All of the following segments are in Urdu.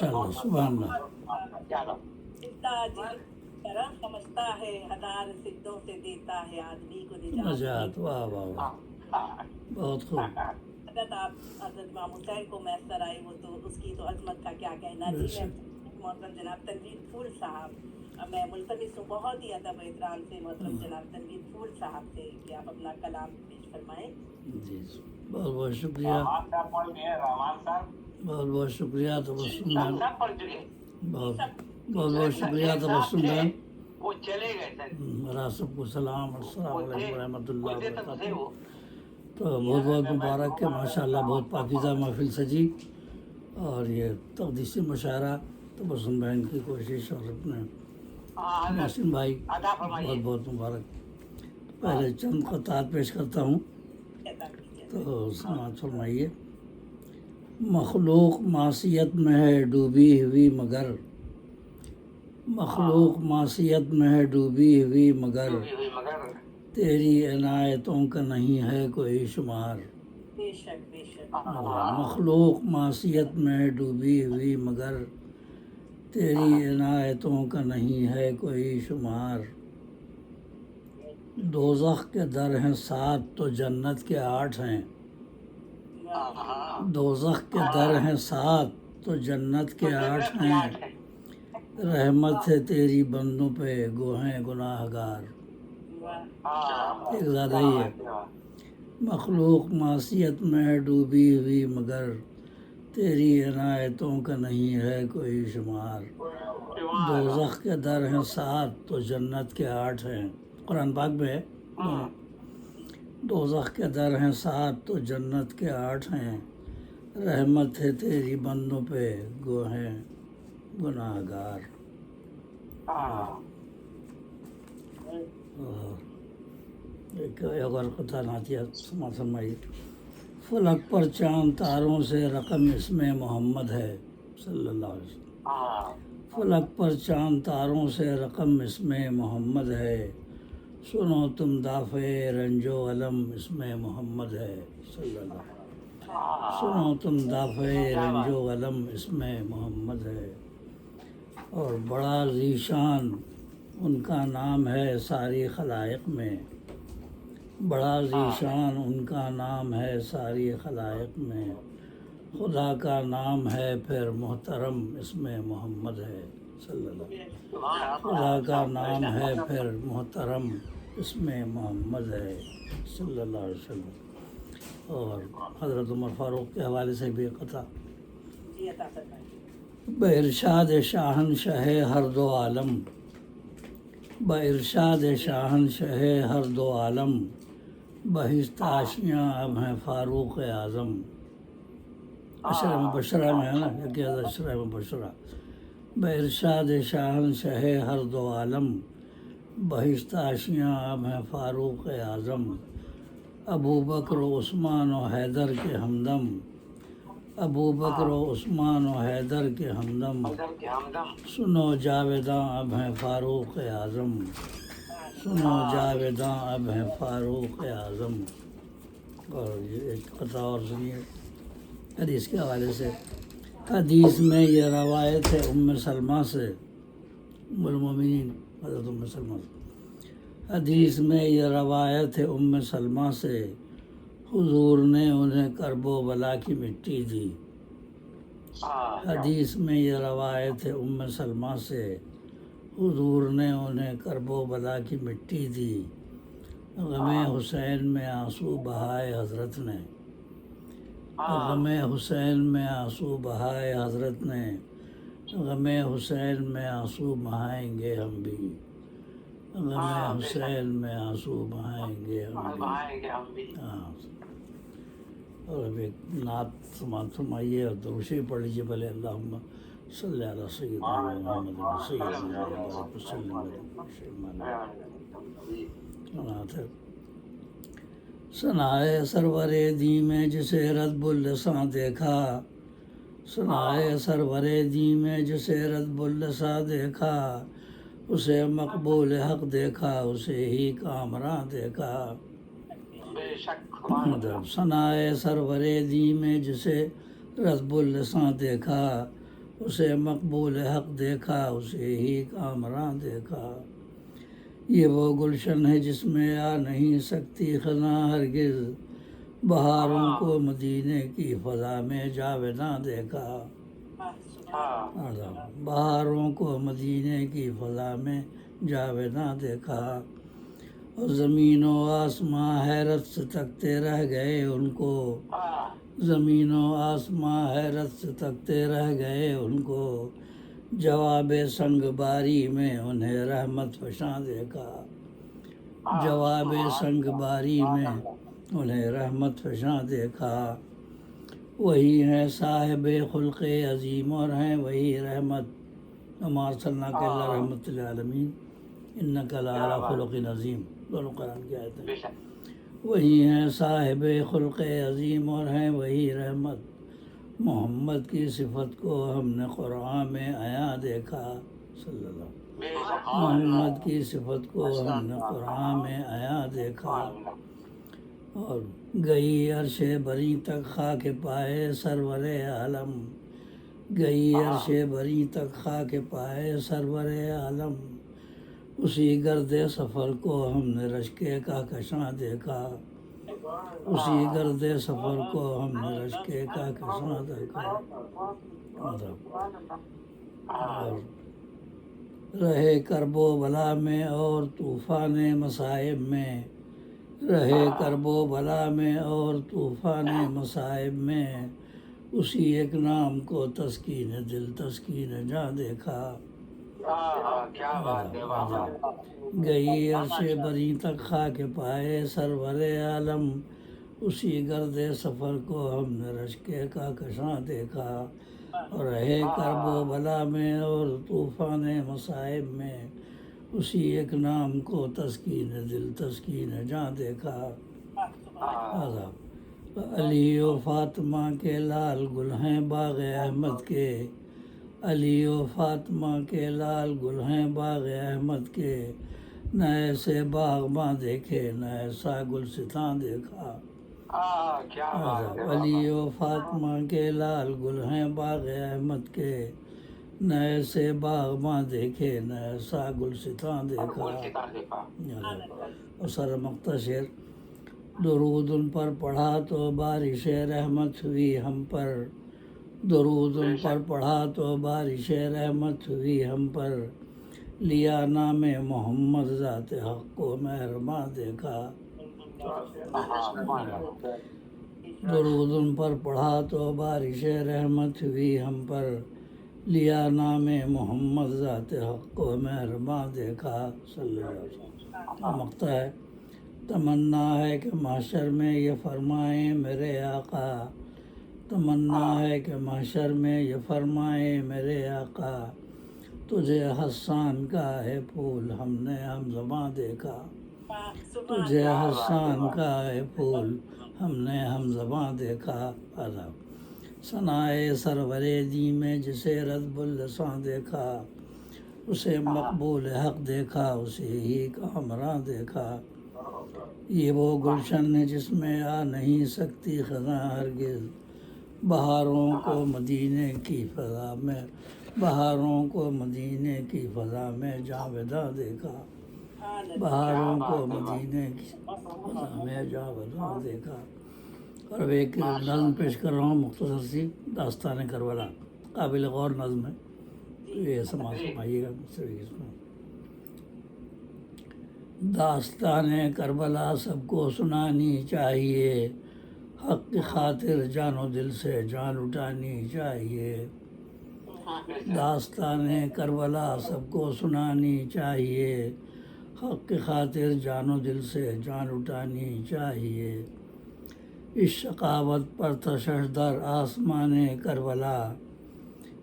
اللہ سبحان اللہ اتنا جل کرم سمجھتا ہے ہزار سجدوں سے دیتا ہے آدمی کو نجات واہ واہ واہ بہت خوب حضرت آپ حضرت امام حسین کو میسر آئی وہ تو اس کی تو عظمت کا کیا کہنا بے جی میں شک محترم جناب تنویر پھول صاحب میں ملتمس ہوں بہت ہی ادب و احترام سے محترم جناب تنویر پھول صاحب سے کہ آپ اپنا کلام پیش فرمائیں جی بہت بہت شکریہ بہت بہت شکریہ تبسم بہن بہت بہت بہت شکریہ تبسم بہن میرا سب کو سلام السلام علیکم ورحمۃ اللہ وبرکاتہ تو بہت بہت مبارک ہے ماشاء اللہ بہت پاکیزہ محفل سجی اور یہ تقدیسی مشاعرہ تبسم بہن کی کوشش اور اپنے محسن بھائی بہت بہت مبارک پہلے چند قطعات پیش کرتا ہوں تو سماعت فرمائیے مخلوق معصیت میں ہے ڈوبی ہوئی مگر مخلوق معصیت میں ہے ڈوبی ہوئی مگر تیری عنایتوں کا نہیں ہے کوئی شمار بے شک بے شک مخلوق معصیت میں ہے ڈوبی ہوئی مگر تیری عنایتوں کا نہیں ہے کوئی شمار دوزخ کے در ہیں 7 تو جنت کے 8 ہیں دوزخ کے در ہیں 7 تو جنت کے 8 ہیں رحمت ہے تیری بندوں پہ گوہیں گناہ گار ایک زیادہ ہی ہے مخلوق معصیت میں ہے ڈوبی ہوئی مگر تیری عنایتوں کا نہیں ہے کوئی شمار دوزخ کے در ہیں 7 تو جنت کے 8 ہیں قرآن پاک میں ہے دوزخ کے در ہیں 7 تو جنت کے 8 ہیں رحمت ہے تیری بندوں پہ گوہیں گناہ گار ایک اور قطع نعتیہ سماعت فرمائیے فلک پر چاند تاروں سے رقم اسم محمد ہے صلی اللہ علیہ وسلم فلک پر چاند تاروں سے رقم اسم محمد ہے سنو تم دافع رنج و علم اسم محمد ہے صلی اللہ علیہ وسلم سنو تم دافع رنج و علم اسم محمد ہے اور بڑا ذیشان ان کا نام ہے ساری خلائق میں بڑا ذیشان ان کا نام ہے ساری خلائق میں خدا کا نام ہے پھر محترم اسم محمد ہے صلی اللہ علیہ وسلم خدا کا نام ہے پھر محترم اسم محمد ہے صلی اللہ علیہ وسلم اور حضرت عمر فاروق کے حوالے سے بھی قطع بارشاد شاہنشاہ ہر دو عالم بارشاد شاہنشاہ ہر دو عالم بہشت آشیاں اب ہیں فاروق اعظم اشرہ مبشرہ میں ہے نا کہ اشرہ مبشرہ بارشاد شاہنشاہ ہر دو عالم بہشت آشیاں اب ہیں فاروق اعظم ابو بکر و عثمان و حیدر کے ہمدم ابو بکر و عثمان و حیدر کے ہمدم سنو جاویداں اب ہیں فاروق اعظم سنو جاویداں اب ہیں فاروق اعظم اور یہ ایک قطع اور سنیے حدیث کے حوالے سے حدیث میں یہ روایت ہے ام سلمہ سے ام المومنین حضرت ام سلمہ سے حدیث میں یہ روایت ہے ام سلمہ سے حضور نے انہیں کرب و بلا کی مٹی دی حدیث میں یہ روایت ہے ام سلمہ سے حضور نے انہیں کرب و بلا کی مٹی دی غم حسین میں آنسو بہائے حضرت نے غم حسین میں آنسو بہائے حضرت نے غم حسین میں آنسو بہائیں گے ہم بھی غم حسین میں آنسو بہائیں گے ہم بھی اور اب ایک نعت سماعت فرمائیے اور درود شریف پڑھ لیجیے پہلے اللہم صلی علی سیدنا محمد سیدنا وبارک وسلم نعت ہے ثنائے سرور دی میں جسے ردب اللساں دیکھا ثنائے سرور دی میں جسے ردب اللساں دیکھا اسے مقبول حق دیکھا اسے ہی کامراں دیکھا ثنائے سرور دی میں جسے رزب اللساں دیکھا اسے مقبول حق دیکھا، اسے ہی کامراں دیکھا۔ یہ وہ گلشن ہے جس میں آ نہیں سکتی خزاں ہرگز، بہاروں کو مدینے کی فضا میں جاوداں دیکھا۔ بہاروں کو مدینے کی فضا میں جاوداں دیکھا، اور زمین و آسماں حیرت سے تکتے رہ گئے ان کو، زمین و آسماں حیرت سے تکتے رہ گئے ان کو، جواب سنگ باری میں انہیں رحمت فشاں دیکھا، جواب سنگ باری میں انہیں رحمت فشاں دیکھا۔ وہی ہیں صاحب خلق عظیم اور ہیں وہی رحمت، وما ارسلناک الا رحمۃ للعالمین انک لعلی خلق عظیم، دونوں قرآن کی آیتیں۔ وہی ہیں صاحب خلق عظیم اور ہیں وہی رحمت، محمد کی صفت کو ہم نے قرآن میں عیاں دیکھا، صلی اللہ علیہ وسلم۔ محمد کی صفت کو ہم نے قرآن میں عیاں دیکھا، اور گئی عرش بری تک خاک پائے سرور عالم، گئی عرش بری تک خاک پائے سرور عالم، اسی گرد سفر کو ہم نے رشکے کہکشاں دیکھا، اسی گرد سفر کو ہم نے رشکے کہکشاں دیکھا۔ اور رہے کرب و بلا میں اور طوفان مصائب میں، رہے کرب و بلا میں اور طوفان مصائب میں، اسی ایک نام کو تسکین دل تسکین جاں دیکھا۔ گئی عرش بری تک خاک پائے سرور عالم، اسی گرد سفر کو ہم نے رشکے کہکشاں دیکھا، اور رہے کرب و بلا میں اور طوفان مصائب میں، اسی ایک نام کو تسکین دل تسکین جاں دیکھا۔ علی و فاطمہ کے لال گل ہیں باغ احمد کے، علی و فاطمہ کے لال گل ہیں باغ احمد کے، نہ ایسے باغباں دیکھے نہ ایسا گلستاں دیکھا۔ علی و فاطمہ کے لال گل ہیں باغ احمد کے، نہ ایسے باغباں دیکھے نہ ایسا گلستاں دیکھا۔ اور سر مختصر، درود ان پر پڑھا تو بارش رحمت ہوئی ہم پر، درود ان پر پڑھا تو بارش رحمت ہوئی ہم پر، لیا نام محمد ذات حق کو مہرباں دیکھا۔ درود ان پر پڑھا تو بارش رحمت ہوئی ہم پر، لیا نام محمد ذات حق کو مہرباں دیکھا، صلی اللہ علیہ وسلم۔ مقطع ہے، تمنا ہے کہ محشر میں یہ فرمائیں میرے آقا، تمنا ہے کہ محشر میں یہ فرمائیں میرے آقا، تجھے حسان کا ہے پھول ہم نے ہم زباں دیکھا، تجھے حسان کا ہے پھول ہم نے ہم زباں دیکھا۔ ثنائے سرور دی میں جسے رطب اللساں دیکھا، اسے مقبول حق دیکھا اسے ہی کامراں دیکھا۔ یہ وہ گلشن ہے جس میں آ نہیں سکتی خزاں ہرگز، بہاروں کو مدینے کی فضا میں، بہاروں کو مدینے کی فضا میں جاوداں دیکھا، بہاروں کو مدینے کی فضا میں جاوداں دیکھا۔ اور اب ایک نظم پیش کر رہا ہوں مختصر سی، داستان کربلا، قابل غور نظم ہے، تو یہ سماعت فرمائیے گا اس میں۔ داستان کربلا سب کو سنانی چاہیے، حق کی خاطر جان و دل سے جان لٹانی چاہیے۔ داستان کربلا سب کو سنانی چاہیے، حق کی خاطر جان و دل سے جان لٹانی چاہیے۔ اس شقاوت پر تشش در آسمان کربلا،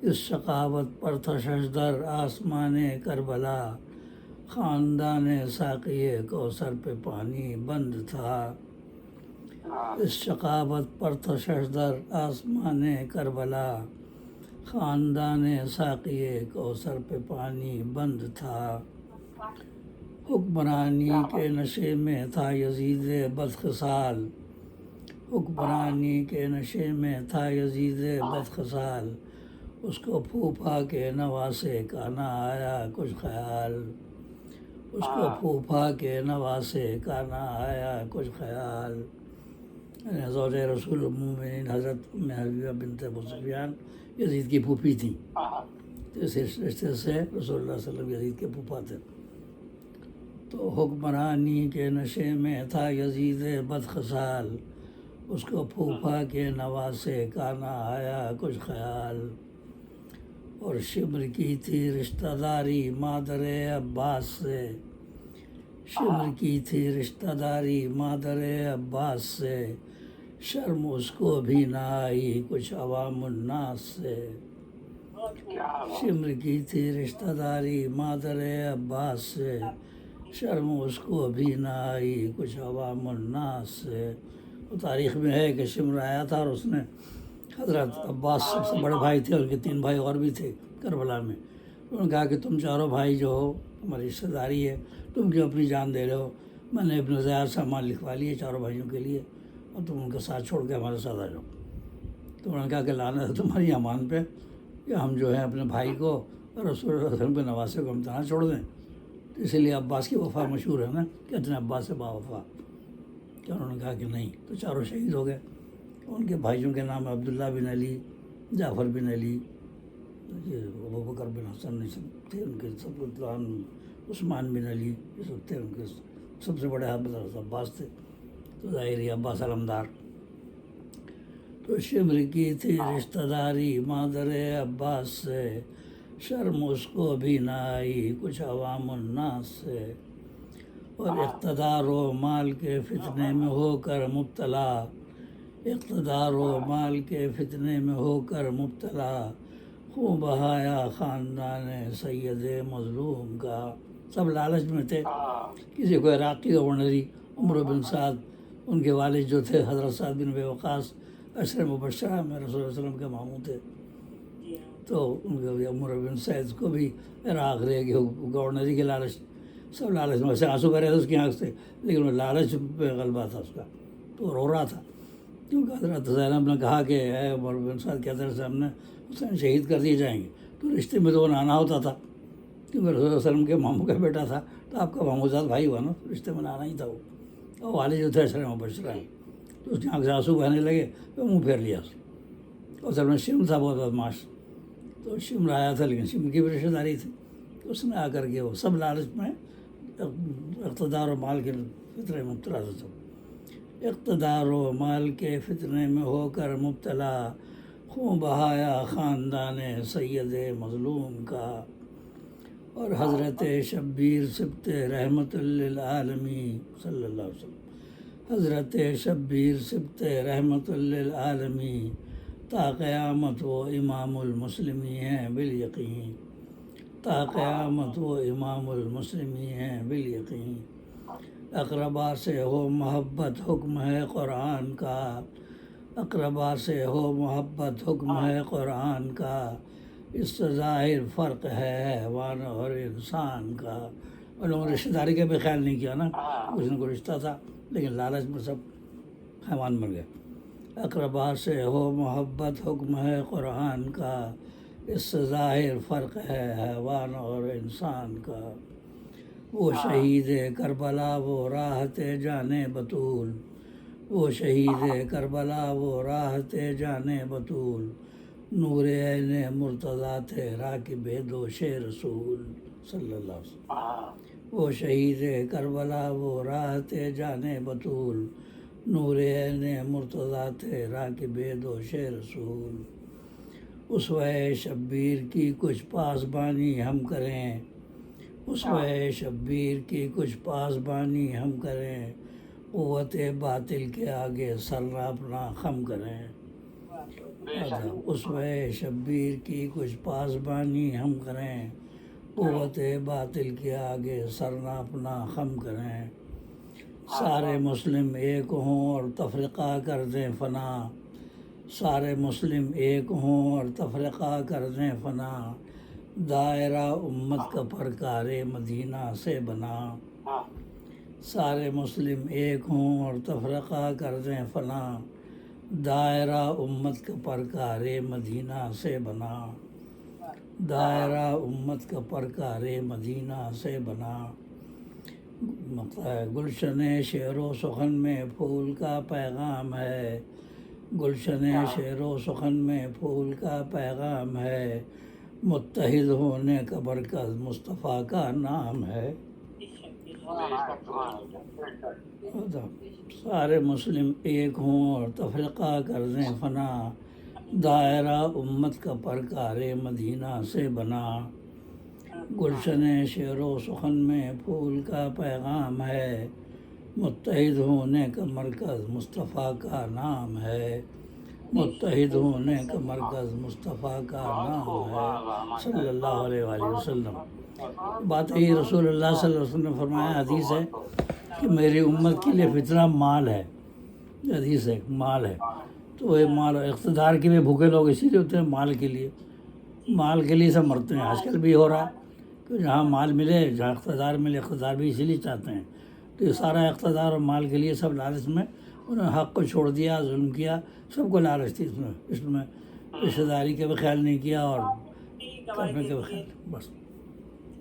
اس شقاوت پر تشش در آسمان کربلا، خاندان ساقی کوثر پہ پانی بند تھا۔ اس شقاوت پر تشش در آسمان کربلا، خاندان ساقی کوثر پہ پانی بند تھا۔ حکمرانی کے نشے میں تھا یزید بدخصال، حکمرانی کے نشے میں تھا یزید بدخصال، اس کو پھوپھا کے نواسے کا نہ آیا کچھ خیال، اس کو پھوپھا کے نواسے کا نہ آیا کچھ خیال۔ یعنی زوجہ رسول المومنین حضرت ام حبیبہ بنت ابو سفیان یزید کی پھوپھی تھیں، تو اس رشتے سے رسول اللہ صلی اللہ علیہ وسلم یزید کے پھوپھا تھے۔ تو حکمرانی کے نشے میں تھا یزید بدخصال، اس کو پھوپھا کے نواسے کا نہ آیا کچھ خیال۔ اور شمر کی تھی رشتہ داری مادر عباس سے، شمر کی تھی رشتہ داری مادر عباس سے، شرم اس کو بھی نہ آئی کچھ عوام الناس سے۔ شمر کی تھی رشتہ داری مادر عباس سے، شرم اس کو بھی نہ آئی کچھ عوام الناس سے۔ وہ تاریخ میں ہے کہ شمر آیا تھا اور اس نے حضرت عباس سب سے بڑے بھائی تھے، ان کے 3 بھائی اور بھی تھے کربلا میں، انہوں نے کہا کہ تم چاروں بھائی جو ہو ہماری رشتہ داری ہے، تم کیوں اپنی جان دے رہے ہو؟ میں نے ابن زیاد سامان لکھوا لیے چاروں بھائیوں کے لیے، اور تم ان کا ساتھ چھوڑ کے ہمارے ساتھ آ جاؤ۔ تو انہوں نے کہا کہ لعنت ہے تمہاری امان پہ کہ ہم جو ہے اپنے بھائی کو اور رسول اللہ صلی اللہ علیہ وسلم کے نواسے کو ہم تنہا چھوڑ دیں۔ تو اسی لیے عباس کی وفا مشہور ہے نا، کہتے ہیں عباس سے با وفا، کہ انہوں نے کہا کہ نہیں، تو چاروں شہید ہو گئے۔ ان کے بھائیوں کے نام عبداللہ بن علی، جعفر بن علی، یہ ابوبکر بن حسن یہ سب تھے ان کے، سب عثمان بن علی، یہ سب تھے ان کے، سب سے بڑے حضرت عباس تھے، تو ظاہری عباس علمدار۔ تو شمر کی تھی رشتہ داری مادر عباس سے، شرم اس کو بھی نہ آئی کچھ عوام الناس سے۔ اور اقتدار و مال کے فتنے میں ہو کر مبتلا، اقتدار و مال کے فتنے میں ہو کر مبتلا، خون بہایا خاندان سید مظلوم کا۔ سب لالچ میں تھے، کسی کو عراقی گورنری عمرو بن سعد، ان کے والد جو تھے حضرت سعد بن ابی وقاص عشر مبشرہ میں رسول اللہ علیہ وسلم کے ماموں تھے، تو ان کے عمرو بن سعد کو بھی عراق لے کے گورنری کے لالچ، سب لالچ میں، ویسے آنسو بہ رہے تھے اس کی آنکھ سے، لیکن وہ لالچ پہ غلبہ تھا اس کا، تو رو رہا تھا، کیونکہ حضرت زینب نے کہا کہ اے عمر بن سعد کے حضرت سے ہم نے حسین شہید کر دیے جائیں گے، تو رشتے میں تو وہ نانا ہوتا تھا، کیونکہ رسول اللہ علیہ وسلم کے ماموں کا بیٹا تھا، تو آپ کا ماموں زاد بھائی ہوا نا، رشتے میں نانا ہی تھا وہ، اور والد جو تھے عشر مبشرہ ہیں، تو اس کی آنکھ سے آنسو بہنے لگے، تو منہ پھیر لیا اور اصل میں شمر تھا بہت بدماش، تو شمر آیا تھا لیکن شمر کی بھی رشتہ داری تھی، تو اس نے آ کر کے وہ سب لالچ میں اقتدار و مال کے فتنے میں مبتلا تھا سب، اقتدار و مال کے فتنے میں ہو کر مبتلا، خون بہایا خاندان سید مظلوم کا۔ اور حضرت شبیر سبت رحمت للعالمین صلی اللہ علیہ وسلم، حضرت شبیر سبت رحمت للعالمین، تا قیامت وہ امام المسلمین ہیں بالیقین، تا قیامت وہ امام المسلمین ہیں بالیقین۔ اقربا سے ہو محبت حکم ہے قرآن کا، اقربا سے ہو محبت حکم ہے قرآن کا، اس سے ظاہر فرق ہے حیوان اور انسان کا۔ ان لوگوں نے رشتہ داری کا بھی خیال نہیں کیا نا، کچھ نہ کوئی رشتہ تھا لیکن لالچ میں سب حیوان بن گئے۔ اقربا سے ہو محبت حکم ہے قرآن کا، اس سے ظاہر فرق ہے حیوان اور انسان کا۔ وہ شہید کربلا وہ راحت جان بطول، وہ شہید کربلا وہ راحت جان بطول، نور عین مرتضیٰ تھے راکب دوش رسول صلی اللہ علیہ وسلم۔ وہ شہید کربلا وہ راحت جان بطول، نور عین مرتضیٰ تھے راکب دوش رسول۔ اسوہ شبیر کی کچھ پاسبانی ہم کریں، اسوہ شبیر کی کچھ پاسبانی ہم کریں، قوت باطل کے آگے سر نہ اپنا خم کریں۔ اسوہ شبیر کی کچھ پاسبانی ہم کریں، قوت باطل کے آگے سر نہ اپنا خم کریں۔ سارے مسلم ایک ہوں اور تفرقہ کر دیں فنا، سارے مسلم ایک ہوں اور تفرقہ کر دیں فنا، دائرہ امت کا پرکار مدینہ سے بنا۔ سارے مسلم ایک ہوں اور تفرقہ کر دیں فنا، دائرہ امت کا پرکار مدینہ سے بنا۔ دائرہ امت کا پرکار مدینہ سے بنا، گلشن شعر و سخن میں پھول کا پیغام ہے، گلشن شعر و سخن میں پھول کا پیغام ہے، متحد ہونے کا برکت مصطفیٰ کا نام ہے۔ سارے مسلم ایک ہوں اور تفرقہ کر دیں فنا، دائرہ امت کا پرکار مدینہ سے بنا، گلشن شعر و سخن میں پھول کا پیغام ہے، متحد ہونے کا مرکز مصطفیٰ کا نام ہے، متحد ہونے کا مرکز مصطفیٰ کا نام ہے، صلی اللہ علیہ وآلہ وسلم۔ بات ہے رسول اللہ صلی اللہ علیہ وسلم نے فرمایا، حدیث ہے کہ میری امت کے لیے فتنہ مال ہے، حدیث ہے مال ہے، تو یہ مال اقتدار کے بھی بھوکے لوگ اسی لیے ہوتے ہیں، مال کے لیے سب مرتے ہیں۔ آج کل بھی ہو رہا ہے کہ جہاں مال ملے، جہاں اقتدار ملے، اقتدار بھی اسی لیے چاہتے ہیں، تو یہ سارا اقتدار اور مال کے لیے سب لالچ میں انہوں نے حق کو چھوڑ دیا، ظلم کیا، سب کو لالچ تھی اس میں رشتہ داری کا بھی خیال نہیں کیا اور کرنے کا بھی خیال، بس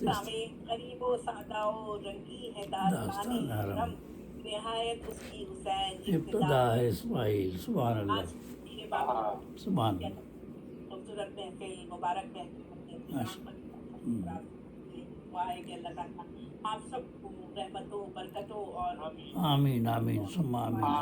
غریب و سادہ و رنگی ہے داستان حرم، نہایت اس کی حسین ابتدا ہے اسماعیل۔ سبحان اللہ، سبحان اللہ، خوبصورت محفل، مبارک محفل، دعا ہے کہ اللہ تعالیٰ آپ سب کو رحمتوں، برکتوں اور آمین آمین ثم آمین۔